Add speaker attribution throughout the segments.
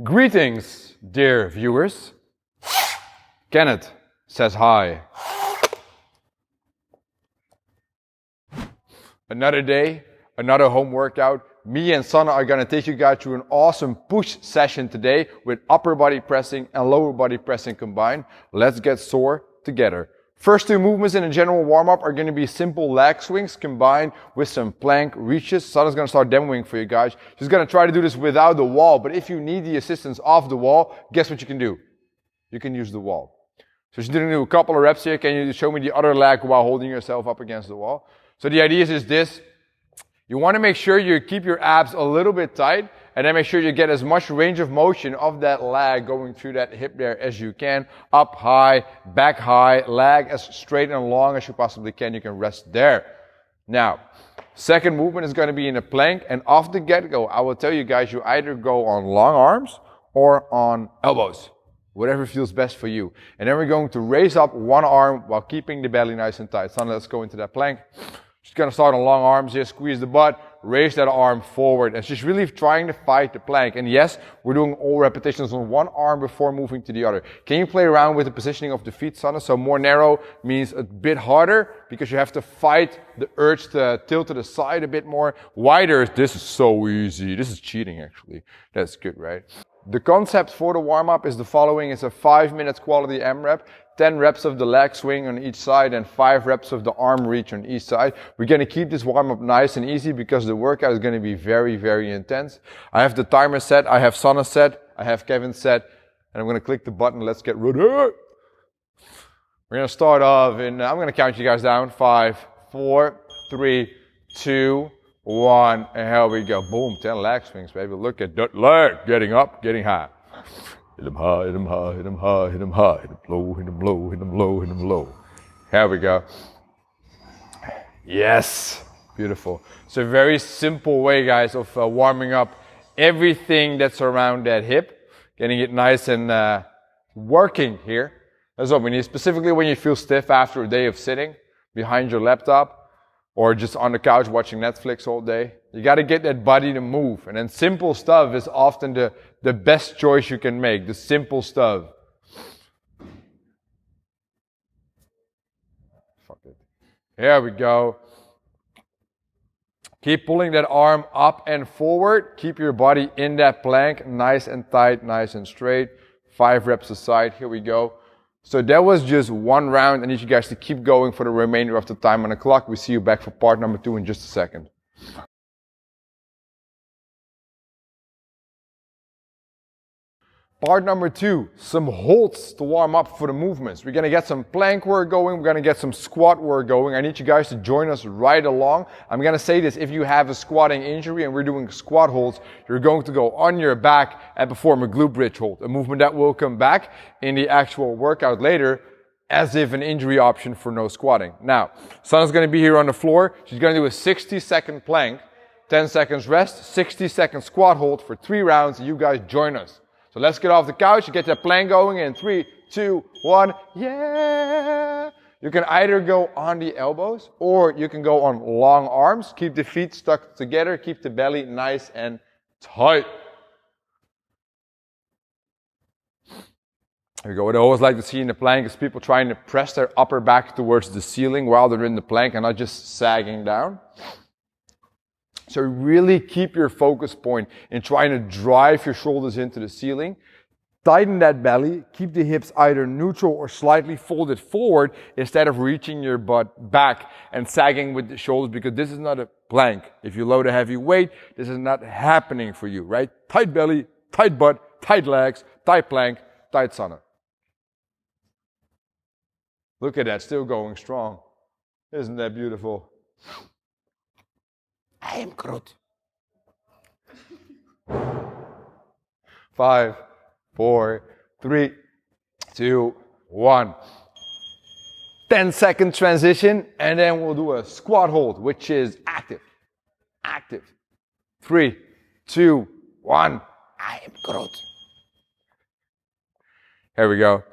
Speaker 1: Greetings, dear viewers. Kenneth says hi. Another day, another home workout. Me and Sana are going to take you guys through an awesome push session today with upper body pressing and lower body pressing combined. Let's get sore together. First two movements in a general warm-up are going to be simple leg swings combined with some plank reaches. Sana's going to start demoing for you guys. She's going to try to do this without the wall, but if you need the assistance of the wall, guess what you can do? You can use the wall. So she's going to do a couple of reps here. Can you show me the other leg while holding yourself up against the wall? So the idea is this. You want to make sure you keep your abs a little bit tight, and then make sure you get as much range of motion of that leg going through that hip there as you can. Up high, back high, leg as straight and long as you possibly can. You can rest there. Now, second movement is going to be in a plank, and off the get-go, I will tell you guys, you either go on long arms or on elbows. Whatever feels best for you. And then we're going to raise up one arm while keeping the belly nice and tight. So let's go into that plank. She's going to start on long arms here, squeeze the butt, raise that arm forward. And she's really trying to fight the plank. And yes, we're doing all repetitions on one arm before moving to the other. Can you play around with the positioning of the feet, Sana? So more narrow means a bit harder because you have to fight the urge to tilt to the side a bit more. Wider, this is so easy. This is cheating actually. That's good, right? The concept for the warm-up is the following. It's a 5 minutes quality AMRAP, 10 reps of the leg swing on each side and 5 reps of the arm reach on each side. We're going to keep this warm-up nice and easy because the workout is going to be very, very intense. I have the timer set, I have Sana set, I have Kevin set, and I'm going to click the button. Let's get ready. We're going to start off and I'm going to count you guys down. 5, 4, 3, 2, 1, and here we go. Boom, 10 leg swings, baby. Look at that leg getting up, getting high. Hit them high, hit them high, hit them high, hit them high, hit them low, hit them low, hit them low, hit them low. Here we go. Yes, beautiful. It's a very simple way, guys, of warming up everything that's around that hip, getting it nice and working here. That's what we need, specifically when you feel stiff after a day of sitting behind your laptop or just on the couch watching Netflix all day. You got to get that body to move. And then simple stuff is often the best choice you can make, the simple stuff. Fuck it. Here we go. Keep pulling that arm up and forward. Keep your body in that plank, nice and tight, nice and straight. 5 reps aside. Here we go. So that was just one round. I need you guys to keep going for the remainder of the time on the clock. We see you back for part number 2 in just a second. Part number 2, some holds to warm up for the movements. We're going to get some plank work going. We're going to get some squat work going. I need you guys to join us right along. I'm going to say this, if you have a squatting injury and we're doing squat holds, you're going to go on your back and perform a glute bridge hold, a movement that will come back in the actual workout later as if an injury option for no squatting. Now, Sana's going to be here on the floor. She's going to do a 60-second plank, 10 seconds rest, 60-second squat hold for 3 rounds. You guys join us. So let's get off the couch and get that plank going in 3, 2, 1, yeah! You can either go on the elbows or you can go on long arms. Keep the feet stuck together, keep the belly nice and tight. Here we go. What I always like to see in the plank is people trying to press their upper back towards the ceiling while they're in the plank and not just sagging down. So really keep your focus point in trying to drive your shoulders into the ceiling. Tighten that belly. Keep the hips either neutral or slightly folded forward instead of reaching your butt back and sagging with the shoulders, because this is not a plank. If you load a heavy weight, this is not happening for you, right? Tight belly, tight butt, tight legs, tight plank, tight Sana. Look at that, still going strong. Isn't that beautiful? I am Groot. 5, 4, 3, 2, 1. 10-second transition, and then we'll do a squat hold, which is active. Active. 3, 2, 1. I am Groot. Here we go.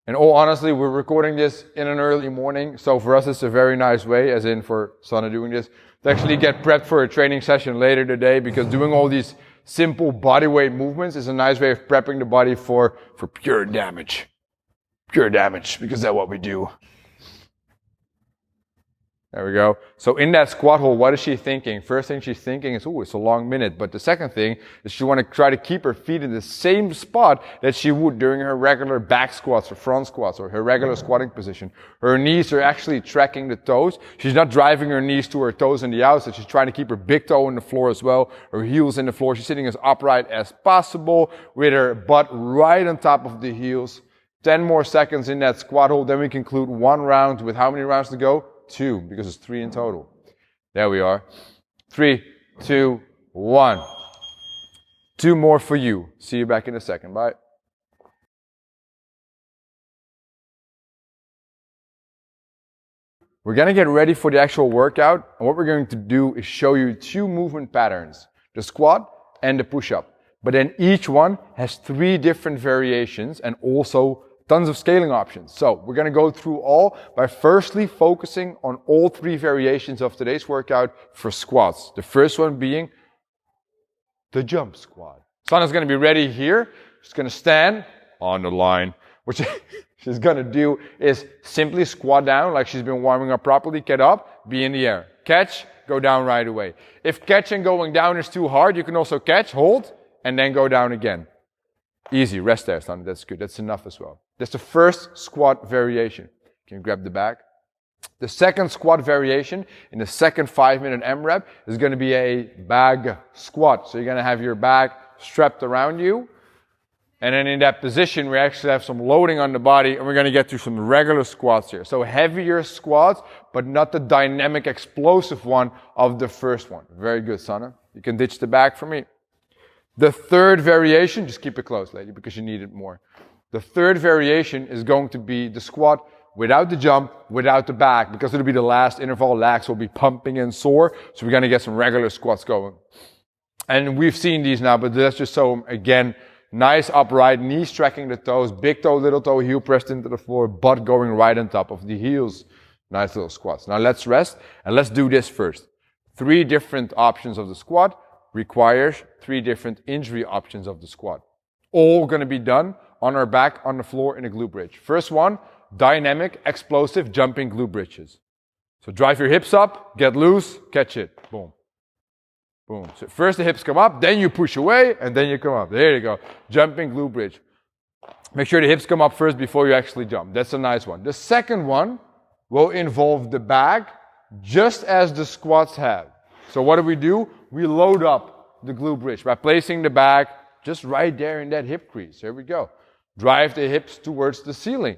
Speaker 1: In all honesty, we're recording this in an early morning, so for us it's a very nice way, as in for Sana doing this, to actually get prepped for a training session later today, because doing all these simple body weight movements is a nice way of prepping the body for pure damage. Pure damage, because that's what we do. There we go. So in that squat hold, what is she thinking? First thing she's thinking is, oh, it's a long minute. But the second thing is she want to try to keep her feet in the same spot that she would during her regular back squats or front squats or her regular squatting position. Her knees are actually tracking the toes. She's not driving her knees to her toes on the outside. She's trying to keep her big toe on the floor as well. Her heels in the floor. She's sitting as upright as possible with her butt right on top of the heels. 10 more seconds in that squat hold. Then we conclude one round with how many rounds to go? 2, because it's 3 in total. There we are. 3, 2, 1. 2 more for you. See you back in a second. Bye. We're going to get ready for the actual workout. And what we're going to do is show you 2 movement patterns. The squat and the push-up. But then each one has 3 different variations and also tons of scaling options. So we're going to go through all by firstly focusing on all 3 variations of today's workout for squats. The first one being the jump squat. Sana's going to be ready here. She's going to stand on the line. What she's going to do is simply squat down like she's been warming up properly. Get up, be in the air. Catch, go down right away. If catching going down is too hard, you can also catch, hold, and then go down again. Easy, rest there, Sana. That's good. That's enough as well. That's the first squat variation. Can you grab the bag? The second squat variation in the second 5-minute AMRAP is going to be a bag squat. So you're going to have your bag strapped around you. And then in that position, we actually have some loading on the body, and we're going to get to some regular squats here. So heavier squats, but not the dynamic, explosive one of the first one. Very good, Sana. You can ditch the bag for me. The third variation, just keep it close, lady, because you need it more. The third variation is going to be the squat without the jump, without the back, because it'll be the last interval. Legs will be pumping and sore, so we're going to get some regular squats going. And we've seen these now, but let's just show them again. Nice upright, knees tracking the toes, big toe, little toe, heel pressed into the floor, butt going right on top of the heels. Nice little squats. Now let's rest, and let's do this first. 3 different options of the squat requires 3 different injury options of the squat. All going to be done on our back, on the floor, in a glute bridge. First one, dynamic, explosive, jumping glute bridges. So drive your hips up, get loose, catch it. Boom. Boom. So first the hips come up, then you push away, and then you come up. There you go. Jumping glute bridge. Make sure the hips come up first before you actually jump. That's a nice one. The second one will involve the bag, just as the squats have. So what do? We load up the glute bridge by placing the bag just right there in that hip crease. Here we go. Drive the hips towards the ceiling.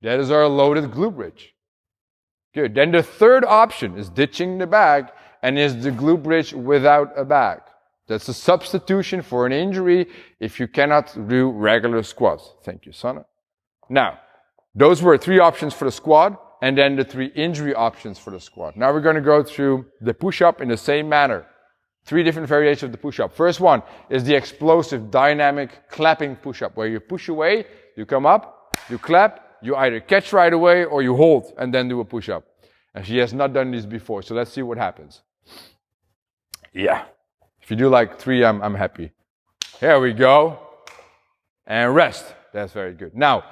Speaker 1: That is our loaded glute bridge. Good. Then the third option is ditching the bag and is the glute bridge without a bag. That's a substitution for an injury if you cannot do regular squats. Thank you, Sana. Now, those were 3 options for the squat and then the 3 injury options for the squat. Now we're going to go through the push-up in the same manner. 3 different variations of the push-up. First one is the explosive, dynamic, clapping push-up, where you push away, you come up, you clap, you either catch right away or you hold and then do a push-up. And she has not done this before, so let's see what happens. Yeah. If you do like 3, I'm happy. Here we go. And rest. That's very good. Now,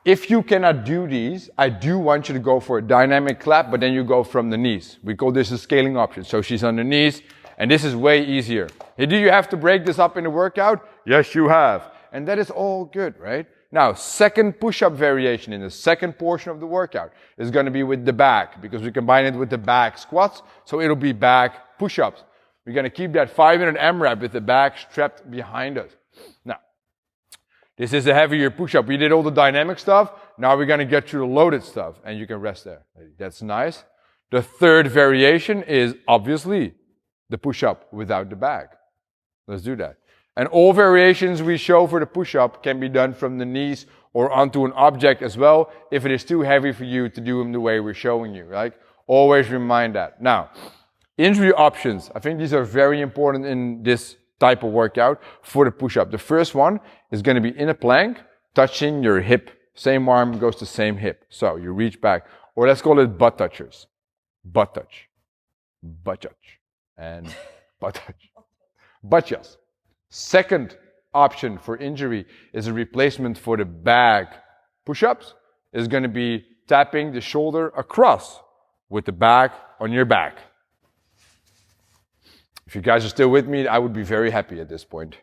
Speaker 1: if you cannot do these, I do want you to go for a dynamic clap, but then you go from the knees. We call this a scaling option. So she's on the knees. And this is way easier. Hey, do you have to break this up in the workout? Yes, you have. And that is all good, right? Now, second push-up variation in the second portion of the workout is going to be with the back, because we combine it with the back squats, so it'll be back push-ups. We're going to keep that 5-minute AMRAP with the back strapped behind us. Now, this is a heavier push-up. We did all the dynamic stuff. Now we're going to get to the loaded stuff, and you can rest there. That's nice. The third variation is obviously the push-up without the bag. Let's do that. And all variations we show for the push-up can be done from the knees or onto an object as well, if it is too heavy for you to do them the way we're showing you, right? Always remind that. Now, injury options. I think these are very important in this type of workout for the push-up. The first one is going to be in a plank, touching your hip. Same arm goes to same hip. So you reach back, or let's call it butt touchers. Butt touch. Butt touch. And butt touch. But yes, second option for injury is a replacement for the bag push-ups is going to be tapping the shoulder across with the bag on your back. If you guys are still with me, I would be very happy at this point.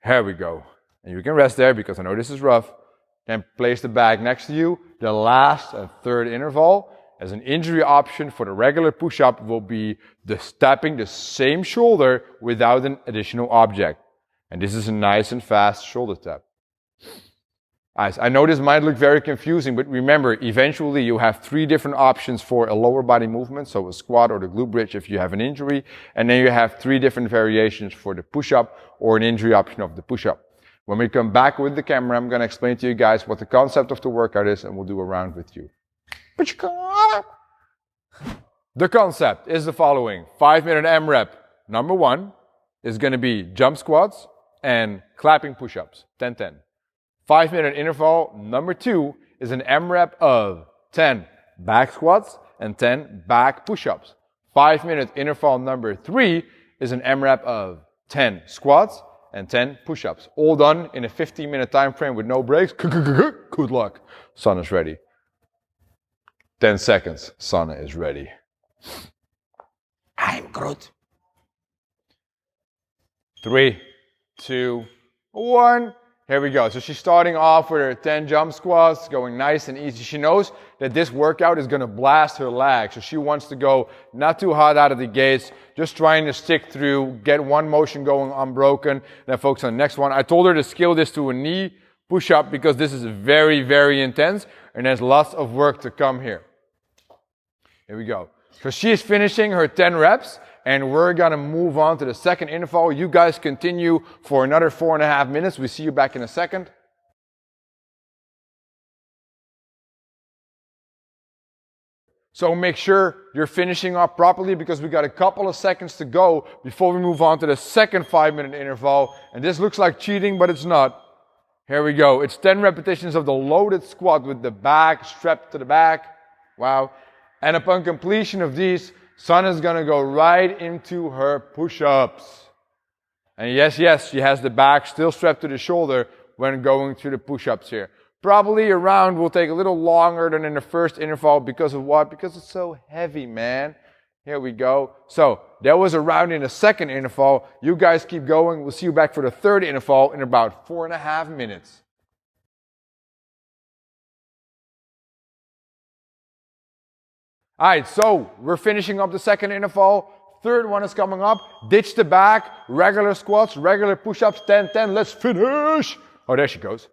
Speaker 1: Here we go. And you can rest there because I know this is rough. Then place the bag next to you. The last and third interval as an injury option for the regular push-up will be tapping the same shoulder without an additional object. And this is a nice and fast shoulder tap. Guys, I know this might look very confusing, but remember, eventually you have 3 different options for a lower body movement, so a squat or the glute bridge if you have an injury, and then you have 3 different variations for the push-up or an injury option of the push-up. When we come back with the camera, I'm going to explain to you guys what the concept of the workout is, and we'll do a round with you. The concept is the following. 5-minute AMRAP. Number 1 is going to be jump squats and clapping push-ups, 10-10. 5-minute interval number 2 is an AMRAP of 10 back squats and 10 back push-ups. 5-minute interval number 3 is an AMRAP of 10 squats and 10 push-ups. All done in a 15-minute time frame with no breaks. Good luck. Sauna is ready. 10 seconds. Sauna is ready. I'm Groot. 3, 2, 1. Here we go. So she's starting off with her 10 jump squats, going nice and easy. She knows that this workout is going to blast her lag. So she wants to go not too hot out of the gates, just trying to stick through, get one motion going unbroken, then focus on the next one. I told her to scale this to a knee push-up because this is very, very intense and there's lots of work to come here. Here we go. So she is finishing her 10 reps. And we're going to move on to the second interval. You guys continue for another 4.5 minutes. We see you back in a second. So make sure you're finishing up properly because we got a couple of seconds to go before we move on to the second 5-minute interval. And this looks like cheating, but it's not. Here we go. It's 10 repetitions of the loaded squat with the back strapped to the back. Wow. And upon completion of these, Sana's gonna go right into her push-ups. And yes, she has the back still strapped to the shoulder when going through the push-ups here. Probably a round will take a little longer than in the first interval because of what? Because it's so heavy, man. Here we go. So, there was a round in the second interval. You guys keep going. We'll see you back for the third interval in about 4.5 minutes. Alright, so we're finishing up the second interval. Third one is coming up. Ditch the back, regular squats, regular push-ups, 10-10. Let's finish. Oh, there she goes.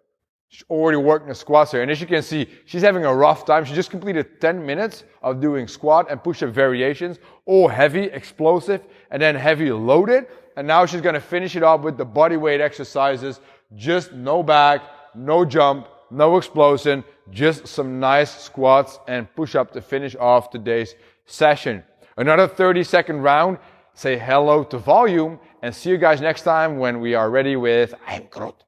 Speaker 1: She's already working the squats here. And as you can see, she's having a rough time. She just completed 10 minutes of doing squat and push-up variations. All heavy, explosive, and then heavy loaded. And now she's going to finish it up with the body weight exercises. Just no back, no jump, no explosion. Just some nice squats and push-up to finish off today's session. Another 30-second round. Say hello to volume and see you guys next time when we are ready with I'm Groot.